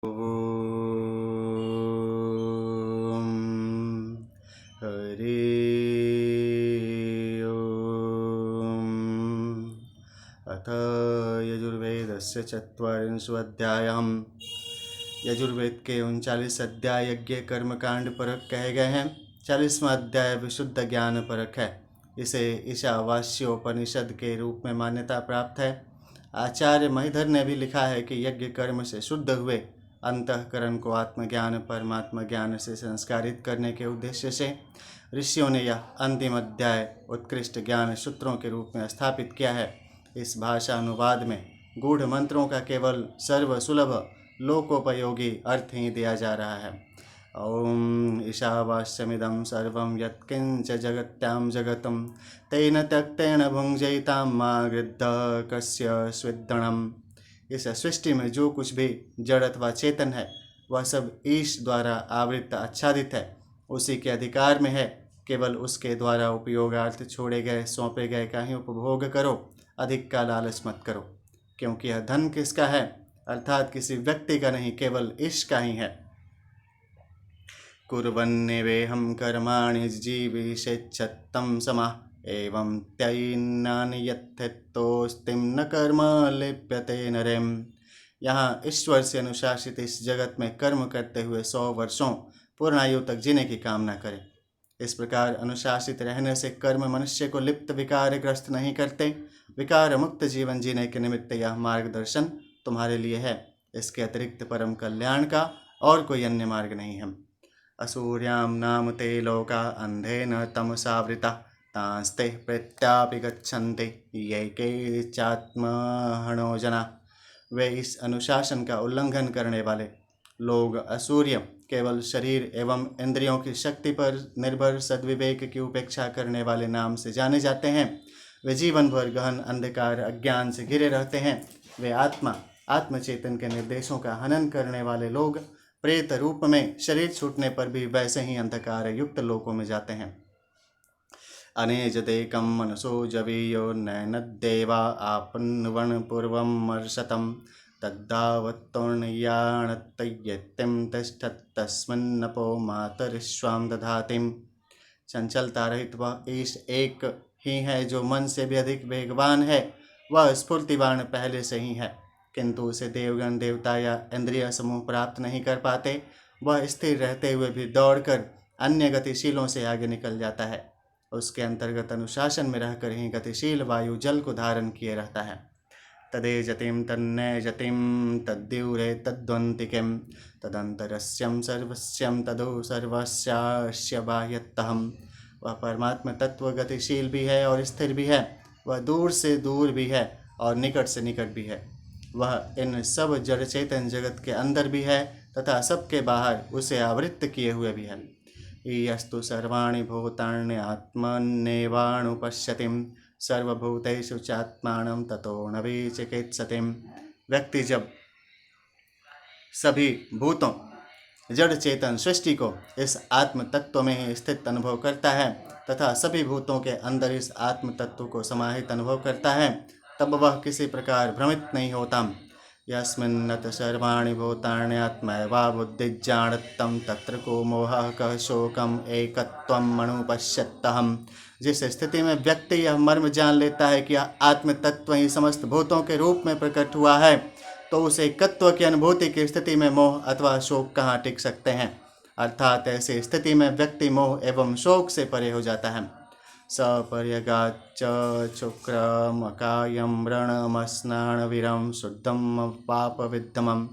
ओम हरि ओम। अथ यजुर्वेदस्य चत्वारिंशोऽध्यायः। यजुर्वेद के 39 अध्याय यज्ञ कर्म कांड परक कहे गए हैं। 40वां अध्याय विशुद्ध ज्ञान परक है। इसे ईशावास्योपनिषद के रूप में मान्यता प्राप्त है। आचार्य महिधर ने भी लिखा है कि यज्ञ कर्म से शुद्ध हुए अंतःकरण को आत्मज्ञान परमात्मा ज्ञान से संस्कारित करने के उद्देश्य से ऋषियों ने यह अंतिम अध्याय उत्कृष्ट ज्ञान सूत्रों के रूप में स्थापित किया है। इस भाषा अनुवाद में गूढ़ मंत्रों का केवल सर्वसुलभ लोकोपयोगी अर्थ ही दिया जा रहा है। ओम ईशावास्यमिदं सर्वं यत्किंच जगत्यां जगतं तेन त्यक्तेन भुंजयितां मा गृद्धः कस्य स्विद्दणम्। इस सृष्टि में जो कुछ भी जड़ अथवा चेतन है वह सब ईश द्वारा आवृत आच्छादित है, उसी के अधिकार में है। केवल उसके द्वारा उपयोगार्थ छोड़े गए सौंपे गए का ही उपभोग करो, अधिक का लालच मत करो, क्योंकि यह धन किसका है, अर्थात किसी व्यक्ति का नहीं, केवल ईश का ही है। कुर्वन्नेवेहं कर्माणि जीविषेच्छत्तं समः एवं त्ययिन्नान्यथेत्तोस्तिं न कर्म लिप्यते नरेम। यहाँ ईश्वर से अनुशासित इस जगत में कर्म करते हुए 100 वर्षों पूर्णायु तक जीने की कामना करें। इस प्रकार अनुशासित रहने से कर्म मनुष्य को लिप्त विकारग्रस्त नहीं करते। विकार मुक्त जीवन जीने के निमित्त यह मार्गदर्शन तुम्हारे लिए है। इसके अतिरिक्त परम कल्याण का और कोई अन्य मार्ग नहीं है। असूर्यां नाम ते लोका अंधेन तमसावृता तांस्ते प्रेत्यापि गच्छन्ति ये केचिदात्महनो जना। वे इस अनुशासन का उल्लंघन करने वाले लोग असूर्य, केवल शरीर एवं इंद्रियों की शक्ति पर निर्भर सद्विवेक की उपेक्षा करने वाले नाम से जाने जाते हैं। वे जीवन भर गहन अंधकार अज्ञान से घिरे रहते हैं। वे आत्मचेतन के निर्देशों का हनन करने वाले लोग प्रेत रूप में शरीर छूटने पर भी वैसे ही अंधकार युक्त लोकों में जाते हैं। अनेजदेकं मनसो जवीयो नैनद्देवा आपन्वन् पूर्वमर्षतं तद्धावत्तोर्णयाणत्तय्यतिं तिष्ठत्तस्मिन्नपो मातरिश्वां दधातिम्। चंचलता रहित वह ईश एक ही है जो मन से भी अधिक वेगवान है। वह स्फूर्तिवान पहले से ही है, किंतु उसे देवगण देवता या इंद्रिय समूह प्राप्त नहीं कर पाते। वह स्थिर रहते हुए भी दौड़कर अन्य गतिशीलों से आगे निकल जाता है। उसके अंतर्गत अनुशासन में रहकर ही गतिशील वायु जल को धारण किए रहता है। तदेजतिं तन्नयजतिं तद्द्यूरे तद्वन्तिकिं तदंतरस्यं सर्वस्यं तदो सर्वस्यास्य बाह्यतहम्। वह परमात्मा तत्व गतिशील भी है और स्थिर भी है। वह दूर से दूर भी है और निकट से निकट भी है। वह इन सब जड़ चेतन जगत के अंदर भी है तथा सबके बाहर उसे आवृत्त किए हुए भी है। यस्तु सर्वाणि भूतानि आत्मन्नेवानुपश्यतिं सर्वभूतेषु चात्मानं ततो न विचिकित्सति। व्यक्ति जब सभी भूतों जड़ चेतन सृष्टि को इस आत्म तत्व में ही स्थित अनुभव करता है तथा सभी भूतों के अंदर इस आत्म तत्व को समाहित अनुभव करता है, तब वह किसी प्रकार भ्रमित नहीं होता। यस्मिन्नत सर्वाणि भूतानि आत्मैवा बुद्धिज्ञानत्तं तत्र को मोहः कः शोकम् एकत्वम् अनुपश्यत्यहम्। जिस स्थिति में व्यक्ति यह मर्म जान लेता है कि यह आत्म तत्व ही समस्त भूतों के रूप में प्रकट हुआ है, तो उस एकत्व की अनुभूति की स्थिति में मोह अथवा शोक कहाँ टिक सकते हैं। अर्थात ऐसी स्थिति में व्यक्ति मोह एवं शोक से परे हो जाता है। सपर्यगाच्च शुक्रमकायं व्रणमस्नानवीरं शुद्धं पापविद्धमं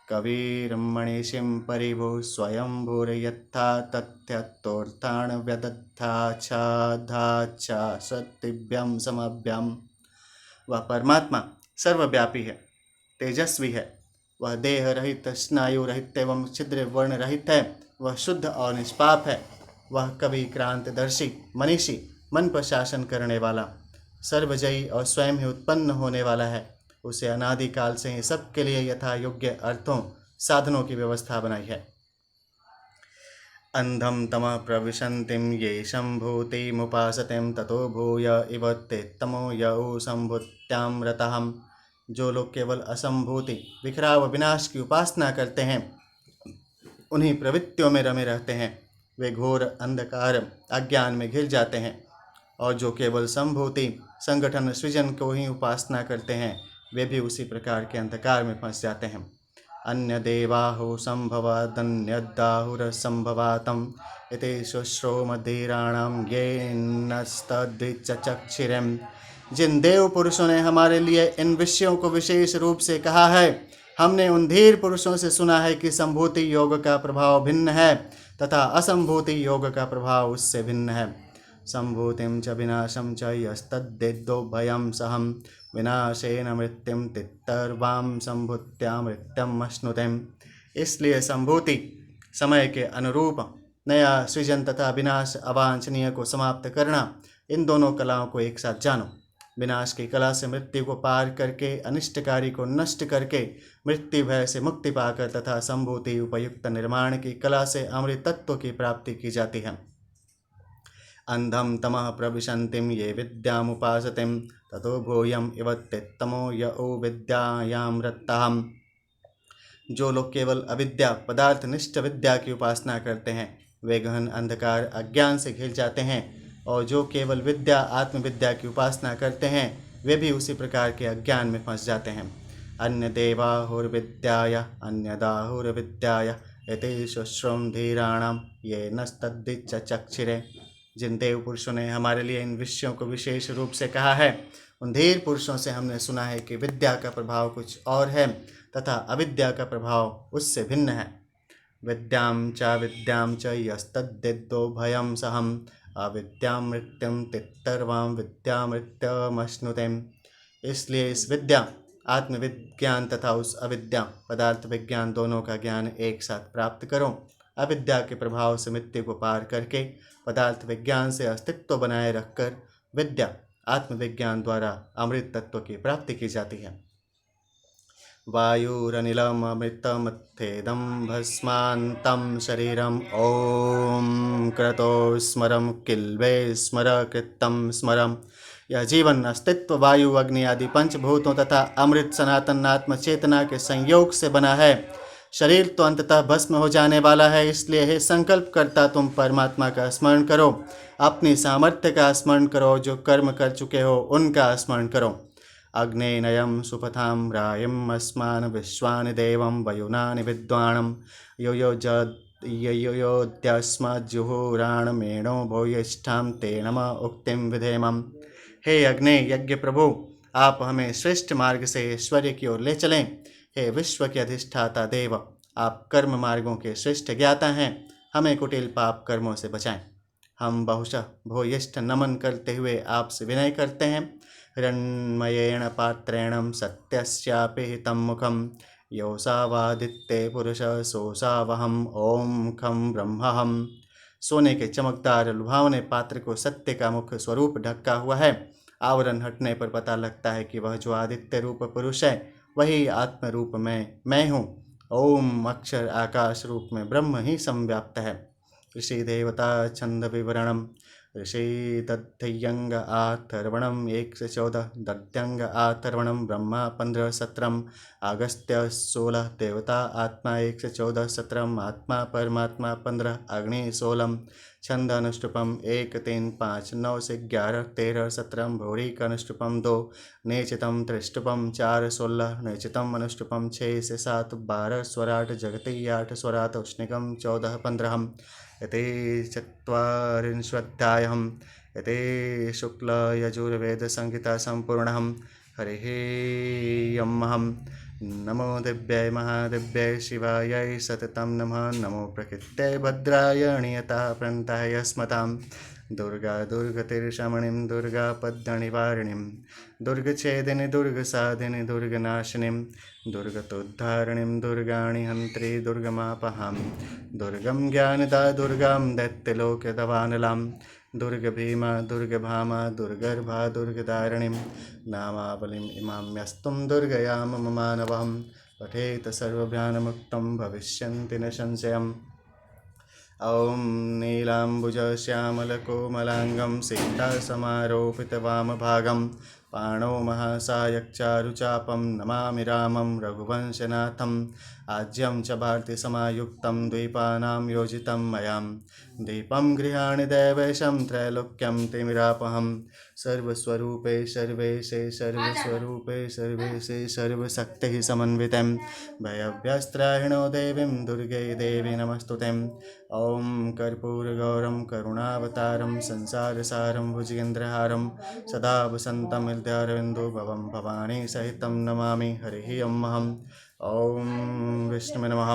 कविरं मणिषिं परिभु स्वयंभूर्यथा तथ्यतोर्थान् व्यदधाच्छाधाच्छा सत्तिभ्यं समभ्यम। वह परमात्मा सर्वव्यापी है, तेजस्वी है। वह देह रहित, स्नायु रहित एवं छिद्र वर्ण रहित है। वह शुद्ध और निष्पाप है। वह कभी क्रांतदर्शी, मनीषी, मन पर शासन करने वाला, सर्वजयी और स्वयं ही उत्पन्न होने वाला है। उसे अनादिकाल से ही सबके लिए यथा योग्य अर्थों साधनों की व्यवस्था बनाई है। अंधम तमः प्रविशन्तिं ये सम्भूतिमुपासते ततो भूय इव ते तमो यौ सम्भूत्यां रतः। जो लोग केवल असंभूति विखराव विनाश की उपासना करते हैं, उन्हीं प्रवृत्तियों में रमे रहते हैं, वे घोर अंधकार अज्ञान में घिर जाते हैं। और जो केवल संभूति संगठन सृजन को ही उपासना करते हैं, वे भी उसी प्रकार के अंधकार में फंस जाते हैं। अन्य देवाहो संभवादन्यदाहुरसंभवातम इति शुश्रोमधीराणाम ये नस्तद्विचक्षिरम। जिन देव पुरुषों ने हमारे लिए इन विषयों को विशेष रूप से कहा है, हमने उन धीर पुरुषों से सुना है कि संभूति योग का प्रभाव भिन्न है तथा असंभूति योग का प्रभाव उससे भिन्न है। संभूतिम च विनाशम च यस्तद्देदो भयम सहम विनाशेन मृत्युम तित्तर्वाम संभूत्या मृत्युम अश्नुतेम। इसलिए संभूति समय के अनुरूप नया सृजन तथा विनाश अवांछनीय को समाप्त करना, इन दोनों कलाओं को एक साथ जानो। विनाश की कला से मृत्यु को पार करके अनिष्टकारी को नष्ट करके मृत्यु भय से मुक्ति पाकर तथा संभूति उपयुक्त निर्माण की कला से अमृत तत्व की प्राप्ति की जाती है। अंधम तमः प्रविशन्तिम ये विद्यामुपासतिम ततो भूयम इव तित्तमो यौ विद्यायाम रत्तहम्। जो लोग केवल अविद्या पदार्थनिष्ठ विद्या की उपासना करते हैं, वे गहन अंधकार अज्ञान से घिर जाते हैं। और जो केवल विद्या आत्मविद्या की उपासना करते हैं, वे भी उसी प्रकार के अज्ञान में फंस जाते हैं। अन्य देवाहुर्विद्याय अन्यदाहुर्विद्याय इति शुश्रुम धीराणाम ये नस्तद्विचक्षिरे। जिन देव पुरुषों ने हमारे लिए इन विषयों को विशेष रूप से कहा है, उन धीर पुरुषों से हमने सुना है कि विद्या का प्रभाव कुछ और है तथा अविद्या का प्रभाव उससे भिन्न है। विद्यां च यस्तद्देदो भयम सहम अविद्याम मृत्युम तित्तर्वाम विद्यामृत्यमश्नुतेम। इसलिए इस विद्या आत्मविज्ञान तथा उस अविद्या पदार्थ विज्ञान दोनों का ज्ञान एक साथ प्राप्त करो। अविद्या के प्रभाव से मृत्यु को पार करके पदार्थ विज्ञान से अस्तित्व बनाए रखकर विद्या आत्मविज्ञान द्वारा अमृत तत्व की प्राप्ति की जाती है। वायुरनिलम अमृतमथेदम भस्मान्तं शरीरम ओम क्रतो स्मरम किल्वे स्मर कृतम स्मरम। यह जीवन अस्तित्व वायु अग्नि आदि पंचभूतों तथा अमृत सनातन आत्म चेतना के संयोग से बना है। शरीर तो अंततः भस्म हो जाने वाला है, इसलिए हे संकल्प करता तुम परमात्मा का स्मरण करो, अपनी सामर्थ्य का स्मरण करो, जो कर्म कर चुके हो उनका स्मरण करो। अग्नेनयं सुपथां रायम् अस्मान् विश्वानि देवं वयुनानि विद्वाणं योयोद्यस्मज्जुहुराणमेणो भूयिष्ठां ते नम उक्तिं विधेमम्। हे अग्नि यज्ञ प्रभु, आप हमें श्रेष्ठ मार्ग से ऐश्वर्य की ओर ले चलें। हे विश्व के अधिष्ठाता देव, आप कर्म मार्गों के श्रेष्ठ ज्ञाता हैं, हमें कुटिल पाप कर्मों से बचाएं। हम बहुशः भूयिष्ठ नमन करते हुए आपसे विनय करते हैं। हिरण्मयेण पात्रेण सत्यस्यापि हितं मुखं योऽसावादित्ये पुरुषः सोऽसावहम् ओम खं ब्रह्महम्। सोने के चमकदार लुभावने पात्र को सत्य का मुख्य स्वरूप ढका हुआ है। आवरण हटने पर पता लगता है कि वह जो आदित्य रूप पुरुष है, वही आत्म रूप में मैं हूँ। ओम अक्षर आकाश रूप में ब्रह्म ही संव्याप्त है। ऋषि देवता छंद विवरणम। ऋषि दध्यंग आथर्वणम 114, दध्यंग आथर्वणम ब्रह्मा 15 17, अगस्त्य 16, देवता आत्मा 114 17, आत्मा परमात्मा 15, अग्नि 16, छंद अनुष्टुपम 1 3 5 9 से 11 13 17, भौरिक अनुष्टुपम 2, नेचितम त्रिष्टुपम 4 16, नेचितम अनुष्टुपम 6 से 7 12, स्वराट जगति 8 स्वराट उष्णिकम 14 15। इति चत्वारिंशोऽध्यायः। इति शुक्ल यजुर्वेद संहिता संपूर्णः। हरिः यम्। नमो दिव्याय महादिव्याय शिवाय सततं नमः। नमो प्रकृत्यै भद्राय नियता प्रणताय यस्मतां। दुर्गा दुर्गतिर्शमणिं दुर्गा पद्यनिवारिणीं दुर्गच्छेदिनी दुर्गसाधिनी दुर्गनाशिनीं दुर्गतोद्धारिणीं दुर्गाणि हन्त्री दुर्गमापहां। दुर्गं ज्ञानदा दुर्गां दैत्यलोकदवानलां। दुर्गभीमा दुर्गभामा दुर्गर्भा दुर्गदारिणीं नामावलिम् इमां यस्तुं दुर्गयां मम मानवं पठेत सर्वभयानमुक्तं भविष्यन्ति न संशयम्। ॐ नीलाम्बुजश्यामलकोमलाङ्गं सीतासमारोपितवामभागं पाणौ महासायक्चारुचापं नमामि रामं रघुवंशनाथम् आज्यं च भारतीसमायुक्तं द्वीपानां योजितं मया दीपं गृहाणि देवेशं त्रैलोक्यं तिमिरापहं सर्वस्वरूपे सर्वेशे सर्वस्वरूपे सर्वेशे सर्वशक्तिः समन्वितं भयव्यस्त्राहिणो देवीं दुर्गे देवी नमस्तुते ॐ कर्पूरगौरं करुणावतारं संसारसारं भुजगेन्द्रहारं सदा वसन्तं हृदयारविन्दो भवं भवानी सहितं नमामि हरिः ॐ विष्णुवे नमः।